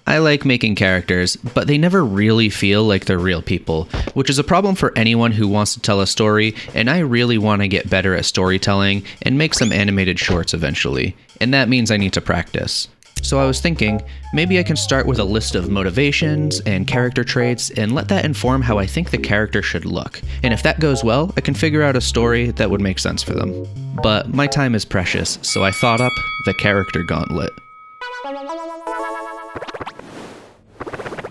I like making characters, but they never really feel like they're real people, which is a problem for anyone who wants to tell a story, and I really want to get better at storytelling and make some animated shorts eventually, and that means I need to practice. So I was thinking, maybe I can start with a list of motivations and character traits and let that inform how I think the character should look. And if that goes well, I can figure out a story that would make sense for them. But my time is precious, so I thought up the character gauntlet.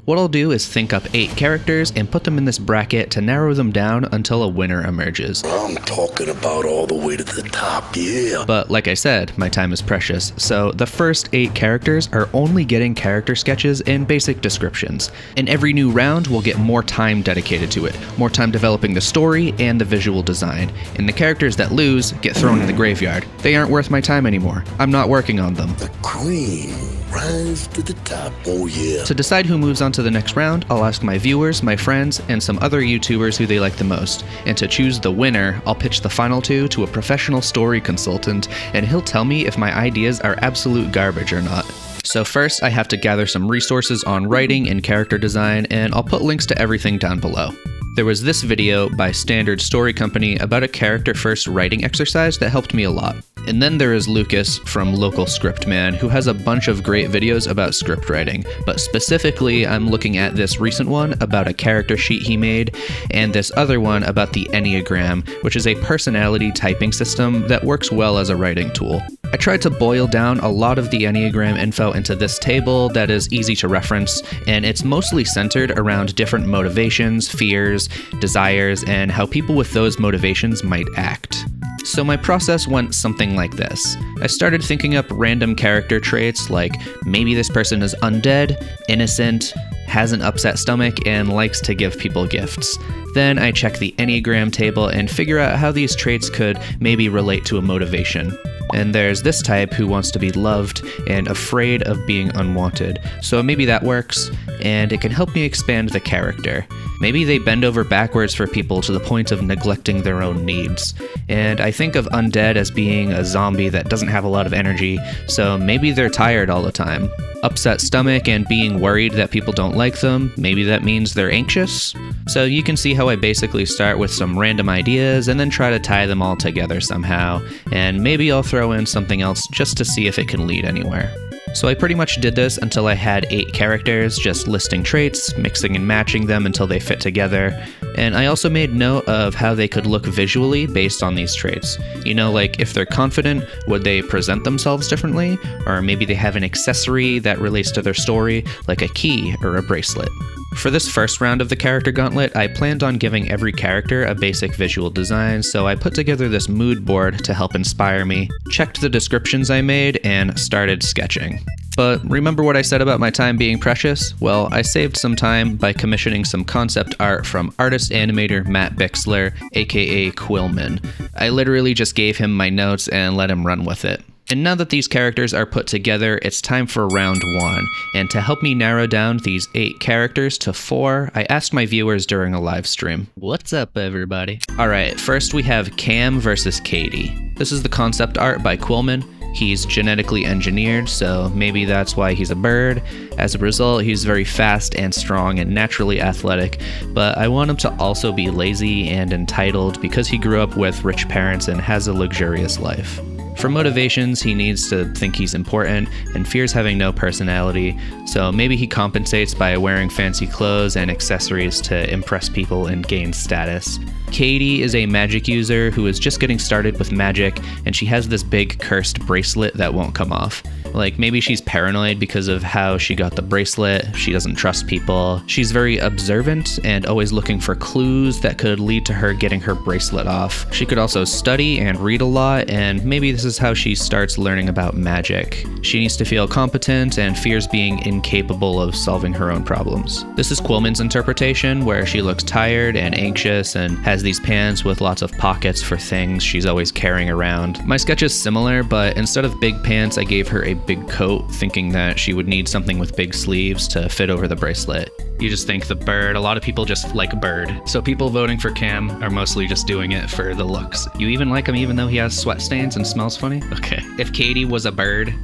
What I'll do is think up 8 characters and put them in this bracket to narrow them down until a winner emerges. I'm talking about all the way to the top, yeah. But like I said, my time is precious, so the first 8 characters are only getting character sketches and basic descriptions. And every new round will get more time dedicated to it, more time developing the story and the visual design. And the characters that lose get thrown in the graveyard. They aren't worth my time anymore. I'm not working on them. The cream rise to the top, oh yeah. To decide who moves on to the next round, I'll ask my viewers, my friends, and some other YouTubers who they like the most. And to choose the winner, I'll pitch the final 2 to a professional story consultant, and he'll tell me if my ideas are absolute garbage or not. So first, I have to gather some resources on writing and character design, and I'll put links to everything down below. There was this video by Standard Story Company about a character-first writing exercise that helped me a lot. And then there is Lucas from Local Script Man, who has a bunch of great videos about script writing, but specifically I'm looking at this recent one about a character sheet he made, and this other one about the Enneagram, which is a personality typing system that works well as a writing tool. I tried to boil down a lot of the Enneagram info into this table that is easy to reference, and it's mostly centered around different motivations, fears, desires, and how people with those motivations might act. So my process went something like this. I started thinking up random character traits like maybe this person is undead, innocent, has an upset stomach, and likes to give people gifts. Then I check the Enneagram table and figure out how these traits could maybe relate to a motivation. And there's this type who wants to be loved and afraid of being unwanted, so maybe that works, and it can help me expand the character. Maybe they bend over backwards for people to the point of neglecting their own needs. And I think of undead as being a zombie that doesn't have a lot of energy, so maybe they're tired all the time. Upset stomach and being worried that people don't like them, maybe that means they're anxious. So you can see how I basically start with some random ideas and then try to tie them all together somehow, and maybe I'll throw in something else just to see if it can lead anywhere. So I pretty much did this until I had 8 characters, just listing traits, mixing and matching them until they fit together, and I also made note of how they could look visually based on these traits. You know, like if they're confident, would they present themselves differently? Or maybe they have an accessory that relates to their story, like a key or a bracelet. For this first round of the character gauntlet, I planned on giving every character a basic visual design, so I put together this mood board to help inspire me, checked the descriptions I made, and started sketching. But remember what I said about my time being precious? Well, I saved some time by commissioning some concept art from artist-animator Matt Bixler, aka Quillman. I literally just gave him my notes and let him run with it. And now that these characters are put together, it's time for round 1, and to help me narrow down these 8 characters to 4, I asked my viewers during a live stream. What's up, everybody? Alright, first we have Cam versus Katie. This is the concept art by Quillman. He's genetically engineered, so maybe that's why he's a bird. As a result, he's very fast and strong and naturally athletic, but I want him to also be lazy and entitled because he grew up with rich parents and has a luxurious life. For motivations, he needs to think he's important and fears having no personality, so maybe he compensates by wearing fancy clothes and accessories to impress people and gain status. Katie is a magic user who is just getting started with magic, and she has this big cursed bracelet that won't come off. Like, maybe she's paranoid because of how she got the bracelet, she doesn't trust people, she's very observant and always looking for clues that could lead to her getting her bracelet off. She could also study and read a lot, and maybe this is how she starts learning about magic. She needs to feel competent and fears being incapable of solving her own problems. This is Quillman's interpretation, where she looks tired and anxious and has these pants with lots of pockets for things she's always carrying around. My sketch is similar, but instead of big pants, I gave her a big coat, thinking that she would need something with big sleeves to fit over the bracelet. You just think the bird, a lot of people just like bird. So people voting for Cam are mostly just doing it for the looks. You even like him even though he has sweat stains and smells funny? Okay. If Katie was a bird,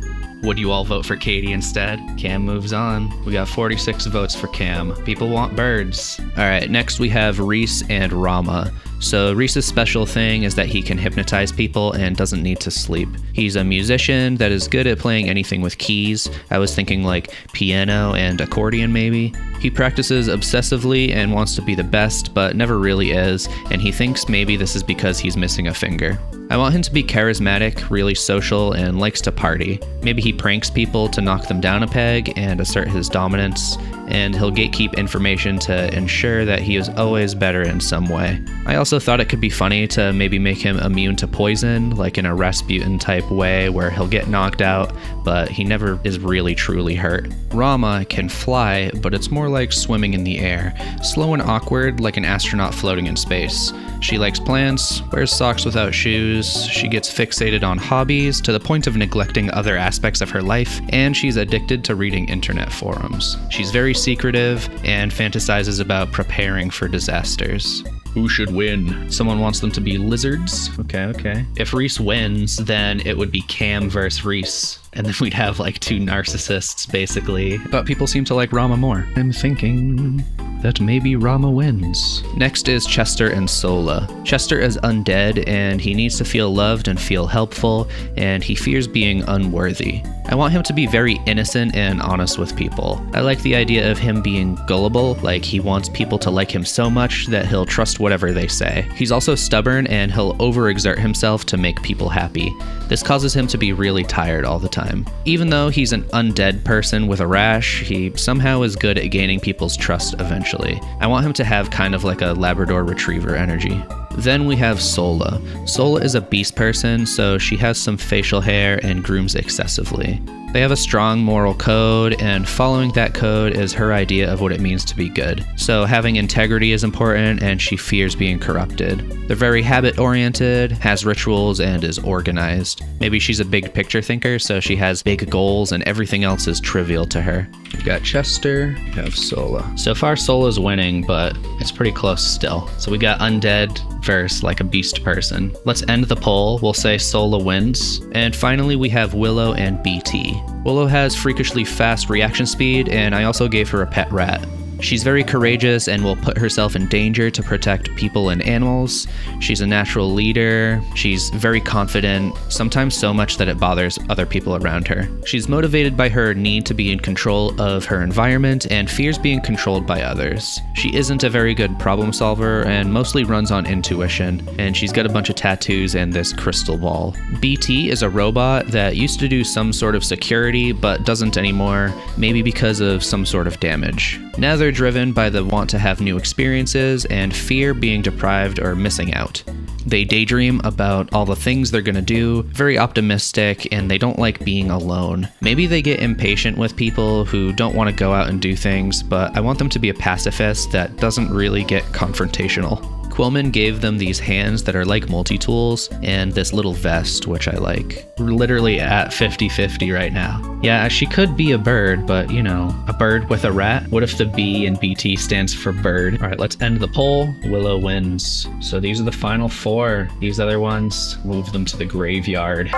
Would you all vote for Katie instead? Cam moves on. We got 46 votes for Cam. People want birds. All right, next we have Reese and Rama. So Reese's special thing is that he can hypnotize people and doesn't need to sleep. He's a musician that is good at playing anything with keys. I was thinking like piano and accordion maybe. He practices obsessively and wants to be the best, but never really is, and he thinks maybe this is because he's missing a finger. I want him to be charismatic, really social, and likes to party. Maybe he pranks people to knock them down a peg and assert his dominance, and he'll gatekeep information to ensure that he is always better in some way. I also thought it could be funny to maybe make him immune to poison, like in a Rasputin type way where he'll get knocked out, but he never is really truly hurt. Rama can fly, but it's more like swimming in the air, slow and awkward like an astronaut floating in space. She likes plants, wears socks without shoes, she gets fixated on hobbies to the point of neglecting other aspects of her life, and she's addicted to reading internet forums. She's very secretive and fantasizes about preparing for disasters. Who should win? Someone wants them to be lizards? Okay. If Reese wins, then it would be Cam versus Reese. And then we'd have like two narcissists, basically. But people seem to like Rama more. I'm thinking that maybe Rama wins. Next is Chester and Sola. Chester is undead, and he needs to feel loved and feel helpful, and he fears being unworthy. I want him to be very innocent and honest with people. I like the idea of him being gullible, like he wants people to like him so much that he'll trust whatever they say. He's also stubborn, and he'll overexert himself to make people happy. This causes him to be really tired all the time. Even though he's an undead person with a rash, he somehow is good at gaining people's trust eventually. I want him to have kind of like a Labrador Retriever energy. Then we have Sola. Sola is a beast person, so she has some facial hair and grooms excessively. They have a strong moral code, and following that code is her idea of what it means to be good. So having integrity is important, and she fears being corrupted. They're very habit-oriented, has rituals, and is organized. Maybe she's a big picture thinker, so she has big goals and everything else is trivial to her. We've got Chester, we have Sola. So far Sola's winning, but it's pretty close still. So we got undead versus like a beast person. Let's end the poll. We'll say Sola wins. And finally we have Willow and BT. Willow has freakishly fast reaction speed, and I also gave her a pet rat. She's very courageous and will put herself in danger to protect people and animals. She's a natural leader. She's very confident, sometimes so much that it bothers other people around her. She's motivated by her need to be in control of her environment and fears being controlled by others. She isn't a very good problem solver and mostly runs on intuition, and she's got a bunch of tattoos and this crystal ball. BT is a robot that used to do some sort of security but doesn't anymore, maybe because of some sort of damage. Now they're driven by the want to have new experiences and fear being deprived or missing out. They daydream about all the things they're gonna do, very optimistic, and they don't like being alone. Maybe they get impatient with people who don't want to go out and do things, but I want them to be a pacifist that doesn't really get confrontational. Quillman gave them these hands that are like multi-tools and this little vest, which I like. We're literally at 50-50 right now. Yeah, she could be a bird, but you know, a bird with a rat? What if the B in BT stands for bird? All right, let's end the poll. Willow wins. So these are the final four. These other ones, move them to the graveyard.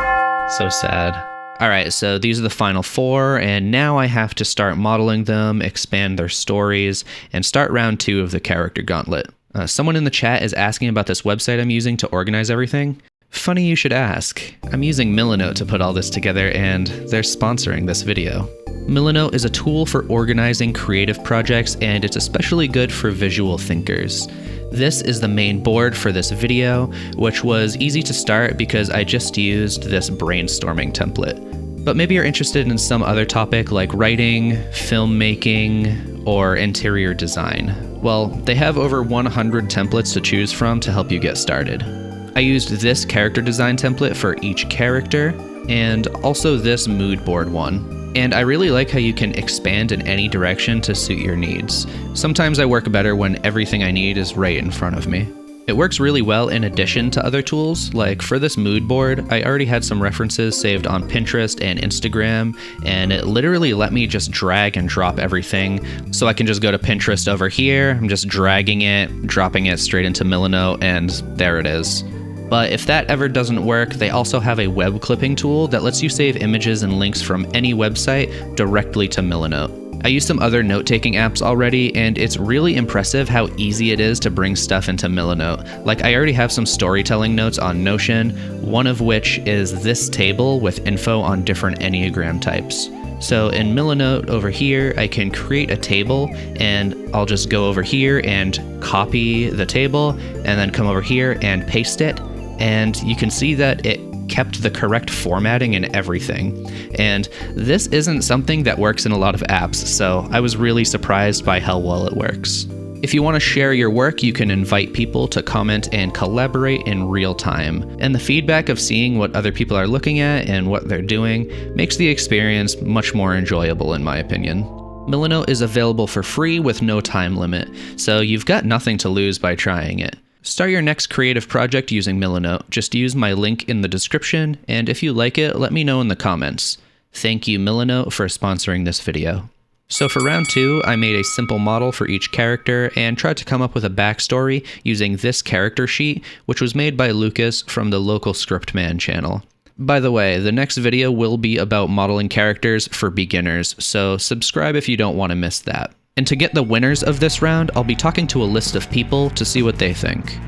So sad. All right, so these are the final four, and now I have to start modeling them, expand their stories, and start round 2 of the character gauntlet. Someone in the chat is asking about this website I'm using to organize everything. Funny you should ask. I'm using Milanote to put all this together, and they're sponsoring this video. Milanote is a tool for organizing creative projects, and it's especially good for visual thinkers. This is the main board for this video, which was easy to start because I just used this brainstorming template. But maybe you're interested in some other topic like writing, filmmaking, or interior design. Well, they have over 100 templates to choose from to help you get started. I used this character design template for each character, and also this mood board one. And I really like how you can expand in any direction to suit your needs. Sometimes I work better when everything I need is right in front of me. It works really well in addition to other tools. Like for this mood board, I already had some references saved on Pinterest and Instagram, and it literally let me just drag and drop everything. So I can just go to Pinterest over here, I'm just dragging it, dropping it straight into Milanote, and there it is. But if that ever doesn't work, they also have a web clipping tool that lets you save images and links from any website directly to Milanote. I use some other note-taking apps already, and it's really impressive how easy it is to bring stuff into Milanote. Like, I already have some storytelling notes on Notion, one of which is this table with info on different Enneagram types. So in Milanote over here, I can create a table, and I'll just go over here and copy the table, and then come over here and paste it. And you can see that it kept the correct formatting and everything. And this isn't something that works in a lot of apps, so I was really surprised by how well it works. If you want to share your work, you can invite people to comment and collaborate in real time. And the feedback of seeing what other people are looking at and what they're doing makes the experience much more enjoyable, in my opinion. Milanote is available for free with no time limit, so you've got nothing to lose by trying it. Start your next creative project using Milanote. Just use my link in the description, and if you like it, let me know in the comments. Thank you, Milanote, for sponsoring this video. So for round 2, I made a simple model for each character and tried to come up with a backstory using this character sheet, which was made by Lucas from the local Scriptman channel. By the way, the next video will be about modeling characters for beginners, so subscribe if you don't want to miss that. And to get the winners of this round, I'll be talking to a list of people to see what they think.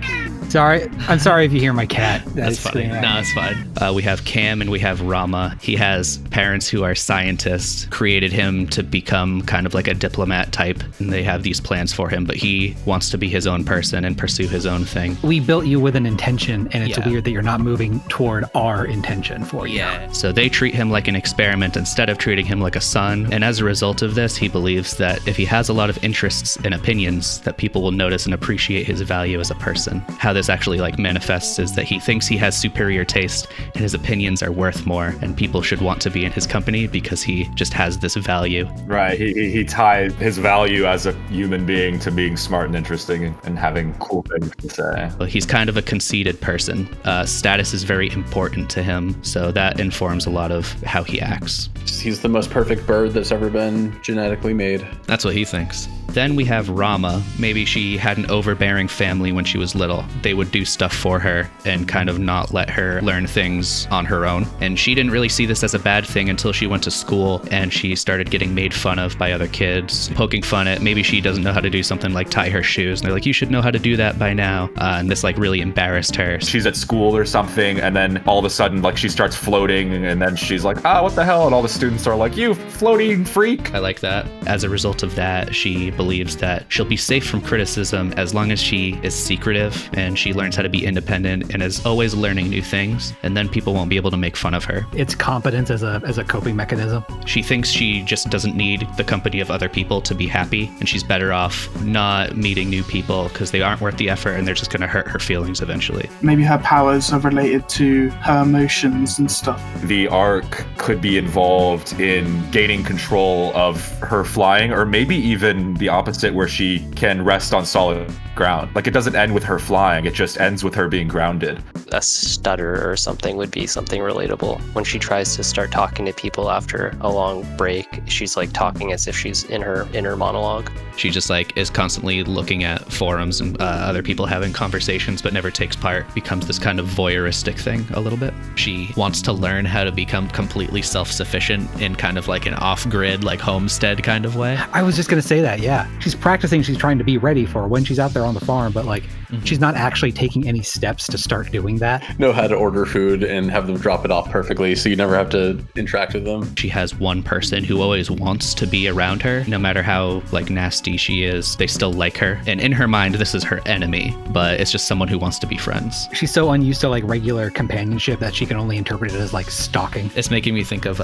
Sorry, I'm sorry if you hear my cat. That's funny. No, that's fine. We have Cam and we have Rama. He has parents who are scientists, created him to become kind of like a diplomat type, and they have these plans for him, but he wants to be his own person and pursue his own thing. We built you with an intention, and it's weird that you're not moving toward our intention for you. Yeah. So they treat him like an experiment instead of treating him like a son, and as a result of this, he believes that if he has a lot of interests and opinions, that people will notice and appreciate his value as a person. How this actually like manifests is that he thinks he has superior taste and his opinions are worth more, and people should want to be in his company because he just has this value. Right. He tied his value as a human being to being smart and interesting and having cool things to say. Well, he's kind of a conceited person. Status is very important to him, so that informs a lot of how he acts. He's the most perfect bird that's ever been genetically made. That's what he thinks. Then we have Rama. Maybe she had an overbearing family when she was little. They would do stuff for her and kind of not let her learn things on her own. And she didn't really see this as a bad thing until she went to school and she started getting made fun of by other kids, poking fun at maybe she doesn't know how to do something like tie her shoes. And they're like, you should know how to do that by now. And this like really embarrassed her. She's at school or something, and then all of a sudden like she starts floating, and then she's like, what the hell? And all the students are like, you floating freak. I like that. As a result of that, she believes that she'll be safe from criticism as long as she is secretive and she learns how to be independent and is always learning new things, and then people won't be able to make fun of her. It's competence as a coping mechanism. She thinks she just doesn't need the company of other people to be happy, and she's better off not meeting new people because they aren't worth the effort and they're just going to hurt her feelings eventually. Maybe her powers are related to her emotions and stuff. The arc could be involved in gaining control of her flying, or maybe even the opposite, where she can rest on solid ground. Like, it doesn't end with her flying, it just ends with her being grounded. A stutter or something would be something relatable. When she tries to start talking to people after a long break, she's like talking as if she's in her inner monologue. She just like is constantly looking at forums and other people having conversations but never takes part. Becomes this kind of voyeuristic thing a little bit. She wants to learn how to become completely self-sufficient in kind of like an off-grid, like homestead kind of way. I was just going to say that, yeah. She's practicing, she's trying to be ready for when she's out there on the farm, but like she's not actually taking any steps to start doing that. Know how to order food and have them drop it off perfectly so you never have to interact with them. She has one person who always wants to be around her, no matter how like nasty she is, they still like her. And in her mind, this is her enemy, but it's just someone who wants to be friends. She's so unused to like regular companionship that she can only interpret it as like stalking. It's making me think of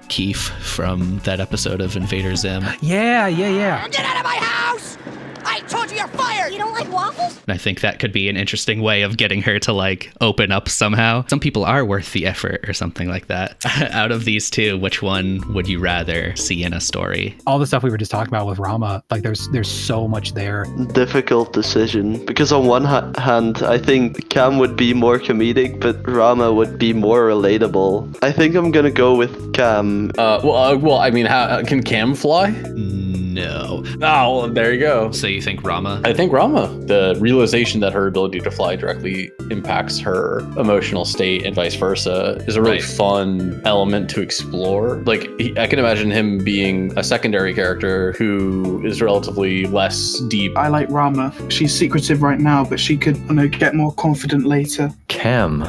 Keith from that episode of Invader Zim. Yeah. Get out of my house! I told you you're fired! You don't like waffles? And I think that could be an interesting way of getting her to like open up somehow. Some people are worth the effort or something like that. Out of these two, which one would you rather see in a story? All the stuff we were just talking about with Rama, like there's so much there. Difficult decision, because on one hand, I think Cam would be more comedic, but Rama would be more relatable. I think I'm gonna go with Cam. Well, I mean, how can Cam fly? no. Oh, well, there you go. So you think Rama? I think Rama, the realization that her ability to fly directly impacts her emotional state and vice versa is a really fun element to explore. Like, I can imagine him being a secondary character who is relatively less deep. I like Rama. She's secretive right now, but she could, get more confident later. Cam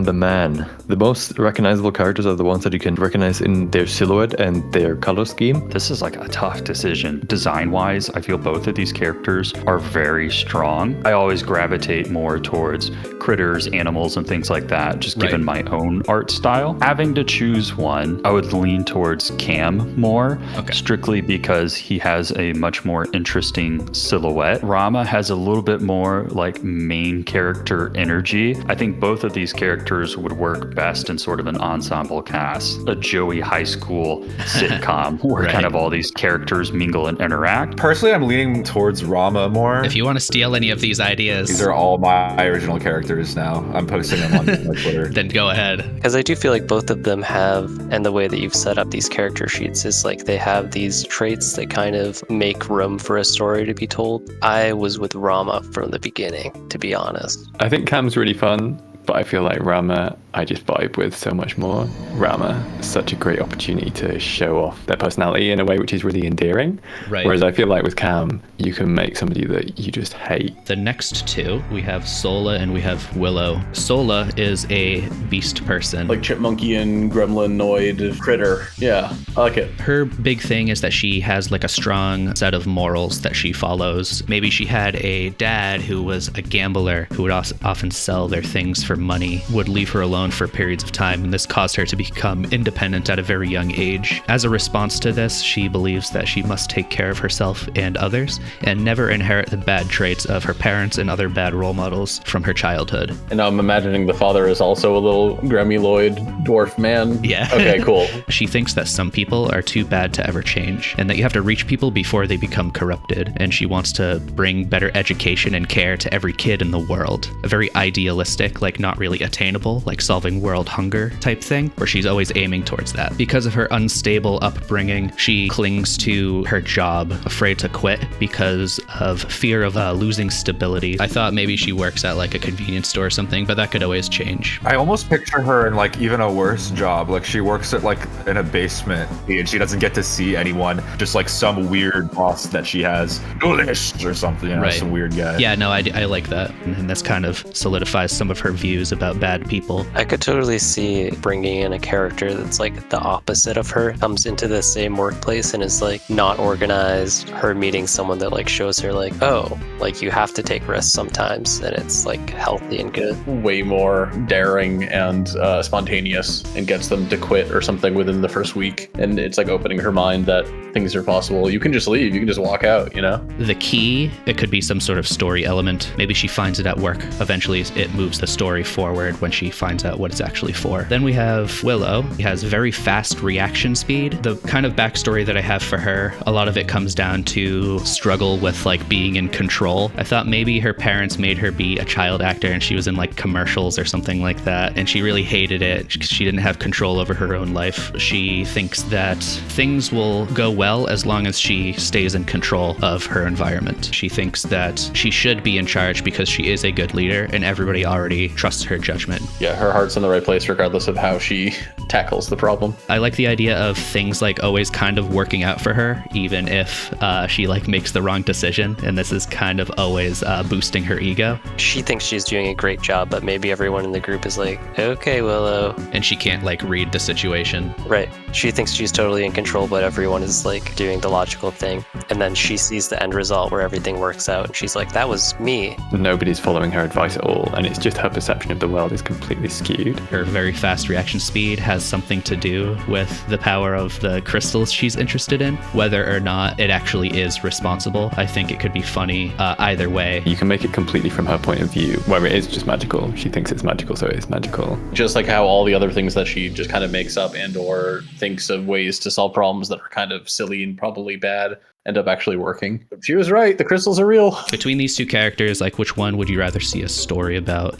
the man. The most recognizable characters are the ones that you can recognize in their silhouette and their color scheme. This is like a tough decision. Design-wise, I feel both of these characters are very strong. I always gravitate more towards critters, animals, and things like that, just given my own art style. Having to choose one, I would lean towards Cam more, strictly because he has a much more interesting silhouette. Rama has a little bit more like main character energy. I think both of these characters would work best in sort of an ensemble cast, a Joey high school sitcom where kind of all these characters mingle and interact. Personally, I'm leaning towards Rama more. If you want to steal any of these ideas, these are all my original characters now. I'm posting them on my Twitter. Then go ahead. Because I do feel like both of them have, and the way that you've set up these character sheets is like they have these traits that kind of make room for a story to be told. I was with Rama from the beginning, to be honest. I think Cam's really fun, but I feel like Rama, I just vibe with so much more. Rama is such a great opportunity to show off their personality in a way which is really endearing. Whereas I feel like with Cam, you can make somebody that you just hate. The next two, we have Sola and we have Willow. Sola is a beast person. Like chipmunky and gremlinoid critter. Yeah, I like it. Her big thing is that she has like a strong set of morals that she follows. Maybe she had a dad who was a gambler who would often sell their things for money, would leave her alone for periods of time, and this caused her to become independent at a very young age. As a response to this, she believes that she must take care of herself and others and never inherit the bad traits of her parents and other bad role models from her childhood. And I'm imagining the father is also a little gremlinoid dwarf man. Yeah. Okay, cool. She thinks that some people are too bad to ever change and that you have to reach people before they become corrupted, and she wants to bring better education and care to every kid in the world. A very idealistic, like not really attainable, like solving world hunger type thing, where she's always aiming towards that. Because of her unstable upbringing, she clings to her job, afraid to quit because of fear of losing stability. I thought maybe she works at like a convenience store or something, but that could always change. I almost picture her in like even a worse job. Like she works at like in a basement and she doesn't get to see anyone, just like some weird boss that she has, do this or something, some weird guy. Yeah, no, I like that. And this kind of solidifies some of her views about bad people. I could totally see bringing in a character that's like the opposite of her, comes into the same workplace and is like not organized, her meeting someone that like shows her like, oh, like you have to take risks sometimes, and it's like healthy and good. Way more daring and spontaneous, and gets them to quit or something within the first week. And it's like opening her mind that things are possible. You can just leave, you can just walk out, you know? The key, it could be some sort of story element. Maybe she finds it at work. Eventually it moves the story forward when she finds out what it's actually for. Then we have Willow. She has very fast reaction speed. The kind of backstory that I have for her, a lot of it comes down to struggle with like being in control. I thought maybe her parents made her be a child actor and she was in like commercials or something like that, and she really hated it because she didn't have control over her own life. She thinks that things will go well as long as she stays in control of her environment. She thinks that she should be in charge because she is a good leader and everybody already trusts her judgment. Yeah, her heart's in the right place regardless of how she tackles the problem. I like the idea of things like always kind of working out for her, even if she like makes the wrong decision, and this is kind of always boosting her ego. She thinks she's doing a great job, but maybe everyone in the group is like, okay, Willow. And she can't like read the situation. Right. She thinks she's totally in control, but everyone is like doing the logical thing. And then she sees the end result where everything works out, and she's like, that was me. Nobody's following her advice at all, and it's just her perception of the world is completely skewed. Her very fast reaction speed has something to do with the power of the crystals she's interested in. Whether or not it actually is responsible, I think it could be funny either way. You can make it completely from her point of view, where it is just magical. She thinks it's magical, so it's magical. Just like how all the other things that she just kind of makes up and or thinks of ways to solve problems that are kind of silly and probably bad end up actually working. She was right. The crystals are real. Between these two characters, like which one would you rather see a story about?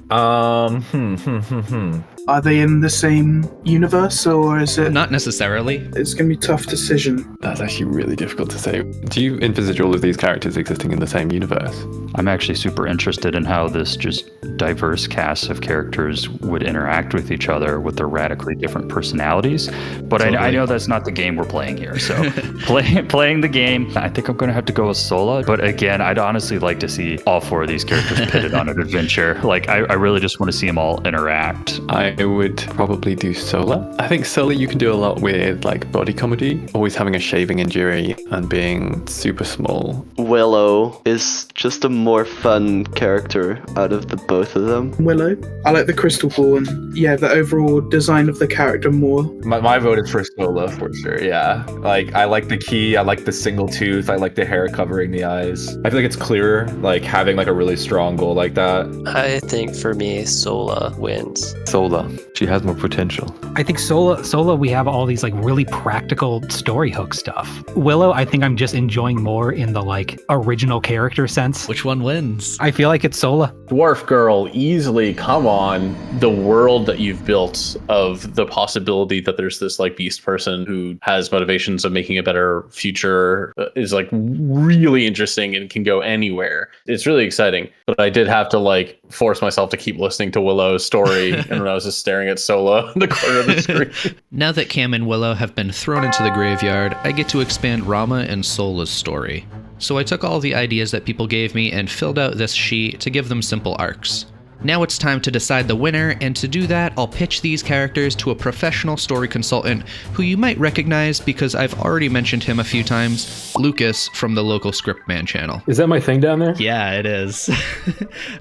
Are they in the same universe, or is it... Not necessarily. It's going to be a tough decision. That's actually really difficult to say. Do you envisage all of these characters existing in the same universe? I'm actually super interested in how this just diverse cast of characters would interact with each other with their radically different personalities. But I know that's not the game we're playing here. So playing the game, I think I'm going to have to go with Sola. But again, I'd honestly like to see all 4 of these characters pitted on an adventure. Like, I really just want to see them all interact. I would probably do Sola. I think Sola you can do a lot with like body comedy, always having a shaving injury and being super small. Willow is just a more fun character out of the both of them. Willow. I like the crystal ball and the overall design of the character more. My vote is for Sola for sure. Yeah, like I like the key. I like the single tooth. I like the hair covering the eyes. I feel like it's clearer, like having like a really strong goal like that. I think for me, Sola wins. Sola, she has more potential. I think Sola, we have all these like really practical story hook stuff. Willow, I think I'm just enjoying more in the like original character sense. Which one wins? I feel like it's Sola. Dwarf Girl, easily. Come on. The world that you've built of the possibility that there's this like beast person who has motivations of making a better future is like really interesting and can go anywhere. It's really exciting. But I did have to like force myself to keep listening to Willow's story and when I was just staring at Sola in the corner of the screen. Now that Cam and Willow have been thrown into the graveyard, I get to expand Rama and Sola's story. So I took all the ideas that people gave me and filled out this sheet to give them simple arcs. Now it's time to decide the winner, and to do that, I'll pitch these characters to a professional story consultant who you might recognize because I've already mentioned him a few times, Lucas from the local Scriptman channel. Is that my thing down there? Yeah, it is.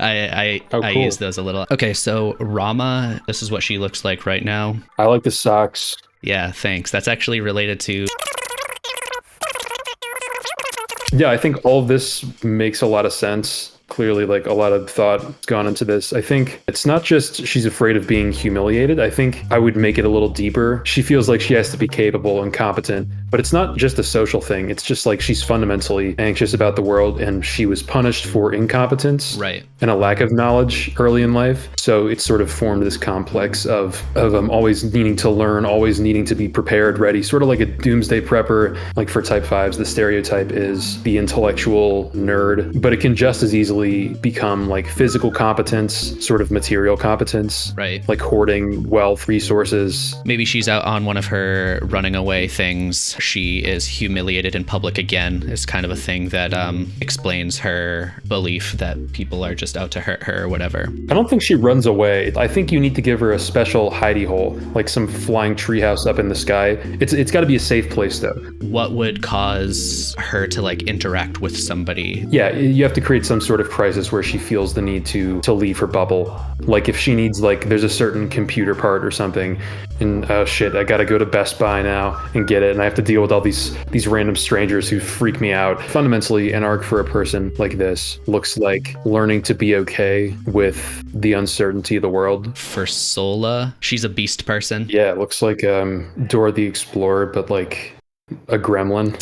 I use those a little. Okay, so Rama, this is what she looks like right now. I like the socks. Yeah, thanks. That's actually related to... Yeah, I think all of this makes a lot of sense. Clearly, like a lot of thought has gone into this. I think it's not just she's afraid of being humiliated. I think I would make it a little deeper. She feels like she has to be capable and competent, but it's not just a social thing. It's just like she's fundamentally anxious about the world and she was punished for incompetence and a lack of knowledge early in life. So it's sort of formed this complex of always needing to learn, always needing to be prepared, ready, sort of like a doomsday prepper. Like for type 5s, the stereotype is the intellectual nerd, but it can just as easily become like physical competence, sort of material competence, like hoarding wealth, resources. Maybe she's out on one of her running away things. She is humiliated in public again. Is kind of a thing that explains her belief that people are just out to hurt her or whatever. I don't think she runs away. I think you need to give her a special hidey hole, like some flying treehouse up in the sky. It's got to be a safe place though. What would cause her to like interact with somebody? Yeah, you have to create some sort of crisis where she feels the need to leave her bubble. Like if she needs, like there's a certain computer part or something and oh shit, I gotta go to Best Buy now and get it, and I have to deal with all these random strangers who freak me out. Fundamentally, an arc for a person like this looks like learning to be okay with the uncertainty of the world. For Sola, she's a beast person. Yeah, it looks like Dora the Explorer, but like a gremlin.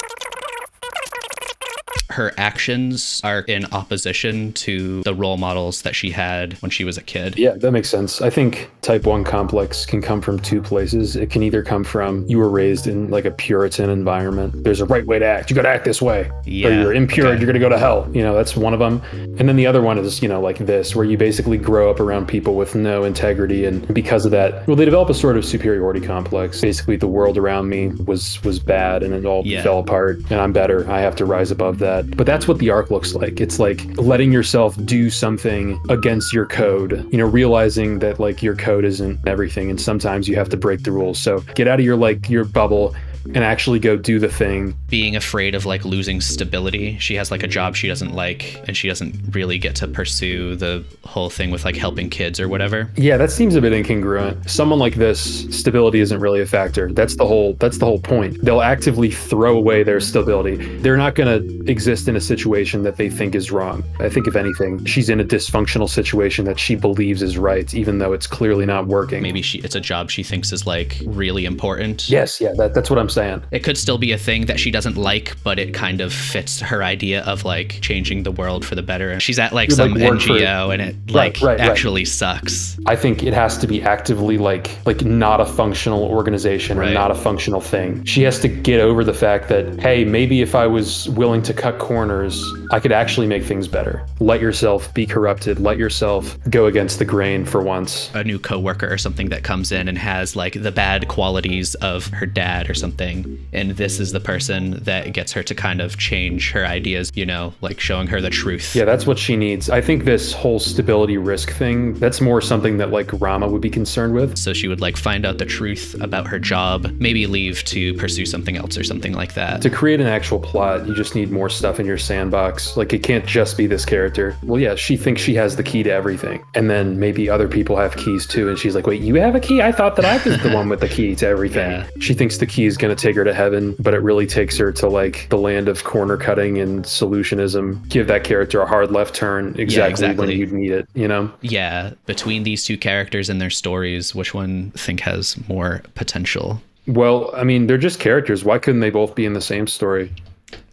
Her actions are in opposition to the role models that she had when she was a kid. Yeah, that makes sense. I think type 1 complex can come from two places. It can either come from you were raised in like a Puritan environment. There's a right way to act. You got to act this way. Yeah, or you're impure. Okay. You're going to go to hell. You know, that's one of them. And then the other one is, you know, like this, where you basically grow up around people with no integrity. And because of that, well, they develop a sort of superiority complex. Basically, the world around me was bad and it all fell apart and I'm better. I have to rise above that. But that's what the arc looks like. It's like letting yourself do something against your code, you know, realizing that like your code isn't everything and sometimes you have to break the rules. So get out of your bubble and actually go do the thing. Being afraid of like losing stability. She has like a job she doesn't like and she doesn't really get to pursue the whole thing with like helping kids or whatever. Yeah, that seems a bit incongruent. Someone like this, stability isn't really a factor. That's the whole point. They'll actively throw away their stability. They're not going to exist in a situation that they think is wrong. I think if anything, she's in a dysfunctional situation that she believes is right, even though it's clearly not working. Maybe it's a job she thinks is like really important. Yes, yeah, that's what I'm saying. It could still be a thing that she doesn't like, but it kind of fits her idea of like changing the world for the better. And she's at like some NGO and it like actually sucks. I think it has to be actively like not a functional organization or not a functional thing. She has to get over the fact that, hey, maybe if I was willing to cut corners, I could actually make things better. Let yourself be corrupted. Let yourself go against the grain for once. A new coworker or something that comes in and has like the bad qualities of her dad or something. And this is the person that gets her to kind of change her ideas, you know, like showing her the truth. Yeah, that's what she needs. I think this whole stability risk thing, that's more something that like Rama would be concerned with. So she would like find out the truth about her job, maybe leave to pursue something else or something like that. To create an actual plot, you just need more stuff in your sandbox. Like it can't just be this character. Well, yeah, she thinks she has the key to everything. And then maybe other people have keys too. And she's like, wait, you have a key? I thought that I was the one with the key to everything. Yeah. She thinks the key is going to take her to heaven, but it really takes her to like the land of corner cutting and solutionism. Give that character a hard left turn exactly when you'd need it, you know? Yeah. Between these two characters and their stories, which one think has more potential? Well, I mean, they're just characters. Why couldn't they both be in the same story?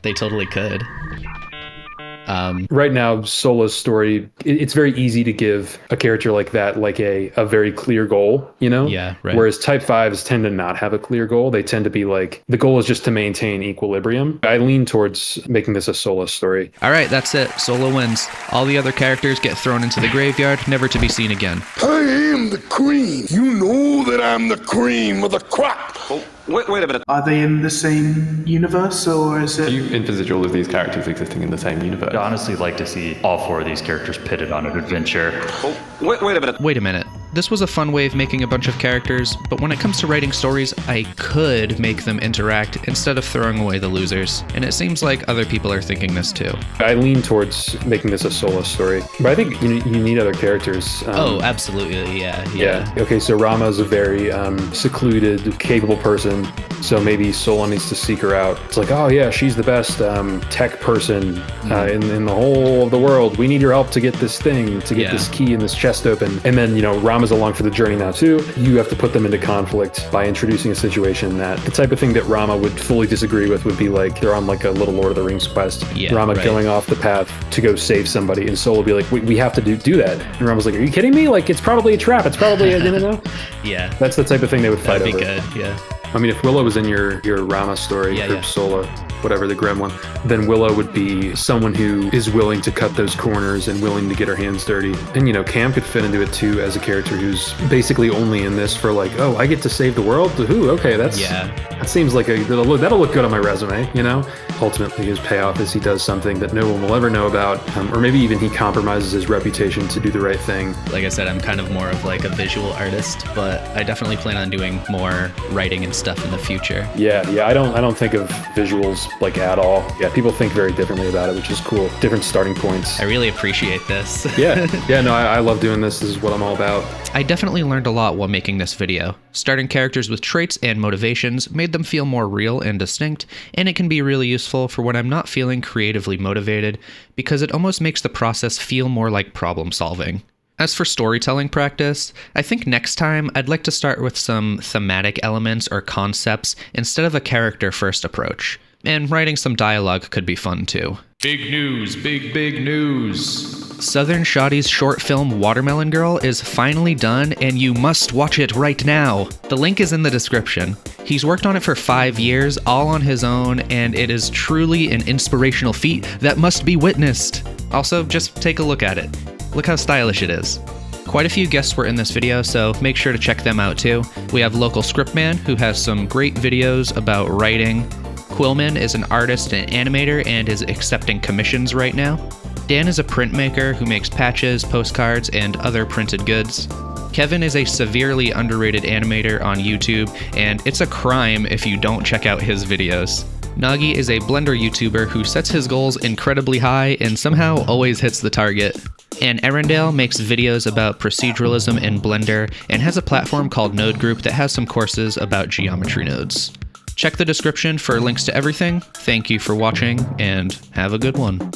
They totally could. Right now, Sola's story, it's very easy to give a character like that like a very clear goal, you know? Yeah, right. Whereas Type 5s tend to not have a clear goal. They tend to be like, the goal is just to maintain equilibrium. I lean towards making this a Sola story. All right, that's it. Sola wins. All the other characters get thrown into the graveyard, never to be seen again. I am the cream. You know that I'm the cream of the crop. Oh, wait a minute. Are they in the same universe, or is it... Do you envisage all of these characters existing in the same universe? I'd honestly like to see all 4 of these characters pitted on an adventure. Oh, wait a minute. Wait a minute. This was a fun way of making a bunch of characters, but when it comes to writing stories, I could make them interact instead of throwing away the losers. And it seems like other people are thinking this too. I lean towards making this a Sola story, but I think you need other characters. Oh, absolutely, yeah. Okay, so Rama's a very secluded, capable person, so maybe Sola needs to seek her out. It's like, oh yeah, she's the best tech person in the whole of the world. We need your help to get this thing, to get this key in this chest open. And then, you know, Rama's along for the journey now too. You have to put them into conflict by introducing a situation that the type of thing that Rama would fully disagree with would be like they're on like a little Lord of the Rings quest. Rama going off the path to go save somebody, and Sola will be like, we have to do that. And Rama's like, are you kidding me? Like, it's probably a trap. It's probably a, you know? Yeah. That's the type of thing they would fight over. That'd be good, yeah. I mean, if Willow was in your Rama story, Sola, whatever, the Grim one, then Willow would be someone who is willing to cut those corners and willing to get her hands dirty. And, you know, Cam could fit into it too as a character who's basically only in this for like, oh, I get to save the world? Ooh, okay, that seems like that'll look good on my resume, you know? Ultimately, his payoff is he does something that no one will ever know about, or maybe even he compromises his reputation to do the right thing. Like I said, I'm kind of more of like a visual artist, but I definitely plan on doing more writing and stuff in the future. Yeah, I don't think of visuals like at all. Yeah, people think very differently about it, which is cool. Different starting points. I really appreciate this. No, I love doing this. This is what I'm all about. I definitely learned a lot while making this video. Starting characters with traits and motivations made them feel more real and distinct, and it can be really useful for when I'm not feeling creatively motivated, because it almost makes the process feel more like problem solving. As for storytelling practice, I think next time I'd like to start with some thematic elements or concepts instead of a character-first approach. And writing some dialogue could be fun too. Big news, big news. Southern Shoddy's short film Watermelon Girl is finally done, and you must watch it right now. The link is in the description. He's worked on it for 5 years, all on his own, and it is truly an inspirational feat that must be witnessed. Also, just take a look at it. Look how stylish it is. Quite a few guests were in this video, so make sure to check them out too. We have Local Scriptman, who has some great videos about writing. Quillman is an artist and animator and is accepting commissions right now. Dan is a printmaker who makes patches, postcards, and other printed goods. Kevin is a severely underrated animator on YouTube, and it's a crime if you don't check out his videos. Nagi is a Blender YouTuber who sets his goals incredibly high and somehow always hits the target. And Erendale makes videos about proceduralism in Blender and has a platform called Node Group that has some courses about geometry nodes. Check the description for links to everything. Thank you for watching, and have a good one.